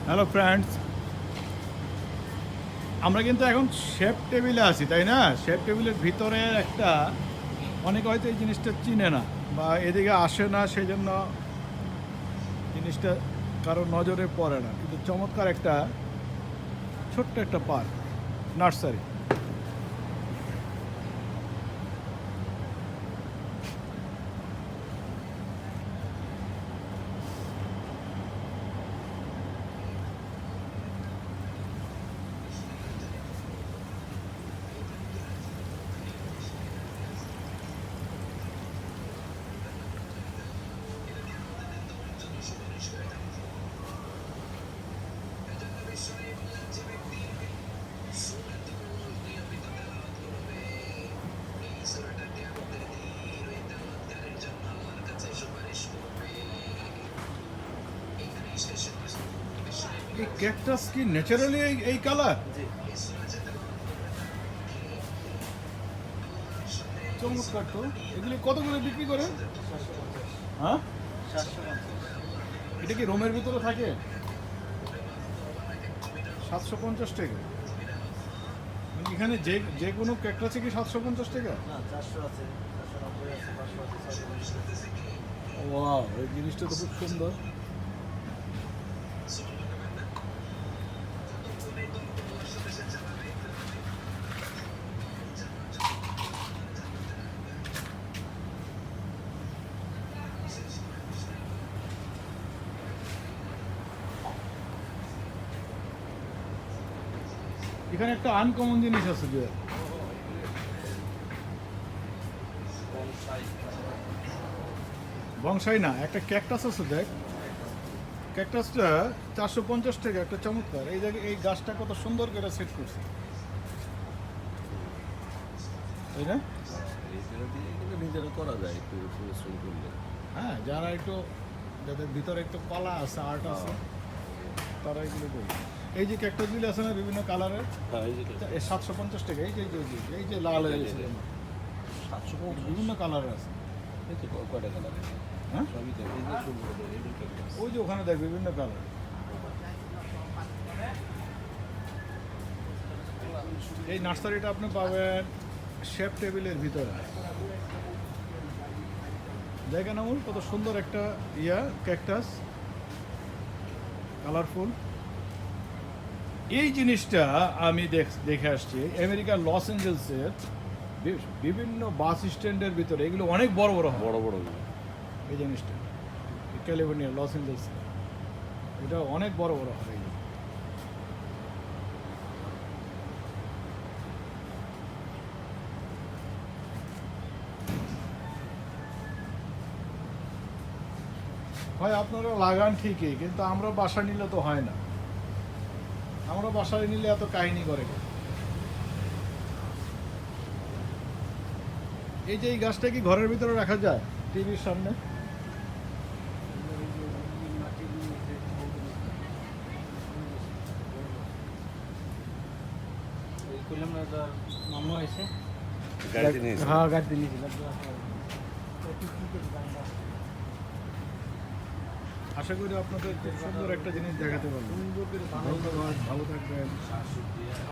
Hello friends, আমরা কিন্তু এখন শেফ টেবিলে আছি, তাই না? শেফ টেবিলের ভিতরে একটা, অনেকে হয়তো এই জিনিসটা চিনে না বা এদিকে আসে না, সেই জন্য জিনিসটা কারো নজরে পড়ে না, কিন্তু চমৎকার একটা ছোট্ট একটা পার্ক, নার্সারি। এই ক্যাকটাস কি ন্যাচারালি এই কালার? চমৎকার তো। এগুলি কত করে বিক্রি করেন? হ্যাঁ, এটা কি রোমের ভিতরে থাকে? 750 টাকা। মানে এখানে যে যে কোনো ক্যাকটাসে কি 750 টাকা? ওয়াও, এই জিনিসটা তো খুব সুন্দর। এখানে একটা আনকমন জিনিস আছে যে বংশাই না, একটা ক্যাকটাস আছে, দেখ। ক্যাকটাসটা 450 টাকা, একটা চমৎকার। এই জায়গায় এই গাছটা কত সুন্দর করে সেট করছে, তাই না? নিজেরা করা যায় একটু পরিশ্রম করলে। হ্যাঁ, যারা একটু, যাদের ভিতরে একটু কলা আছে, আর্ট আছে, তারা এগুলো করবে। এই যে ক্যাকটাসগুলি আছে না বিভিন্ন কালারের, হ্যাঁ, এই যে 750 টাকা। এই যে এই যে লাল হয়ে গেছে, 750 বিভিন্ন কালারের আছে। এই তো কয়টা কালার? হ্যাঁ, সবই তো এই যে সুন্দর, এই যে cactus। ওই যে ওখানে দেখ বিভিন্ন কালার। এই নার্সারিটা আপনি পাবেন শেফ টেবিলের ভিতরে। দেখেন আমুল, কত সুন্দর একটা ক্যাকটাস, কালারফুল। এই জিনিসটা আমি দেখে আসছি আমেরিকার লস অ্যাঞ্জেলসের বিভিন্ন বাস স্ট্যান্ডের ভিতরে। এগুলো অনেক বড় বড় হয়, বড় বড় এই জিনিসটা। ক্যালিফোর্নিয়া লস অ্যাঞ্জেলসে এটা অনেক বড় বড় হয়। এগুলো হয় আপনারা লাগান ঠিকই, কিন্তু আমরা বাসা নিলে তো হয় না। আমরা বাসায় নিলে এত কাহিনী করে। এই যে এই গাছটা কি ঘরের ভিতরে রাখা যায় টিভির সামনে? কইলাম না তার মামা হয়েছে। গাড়িতে নিয়েছে। হ্যাঁ, গাড়িতে নিয়েছিল। আশা করি আপনাদের খুব সুন্দর একটা জিনিস দেখাতে পারবো। ধন্যবাদ, ভালো থাকবেন।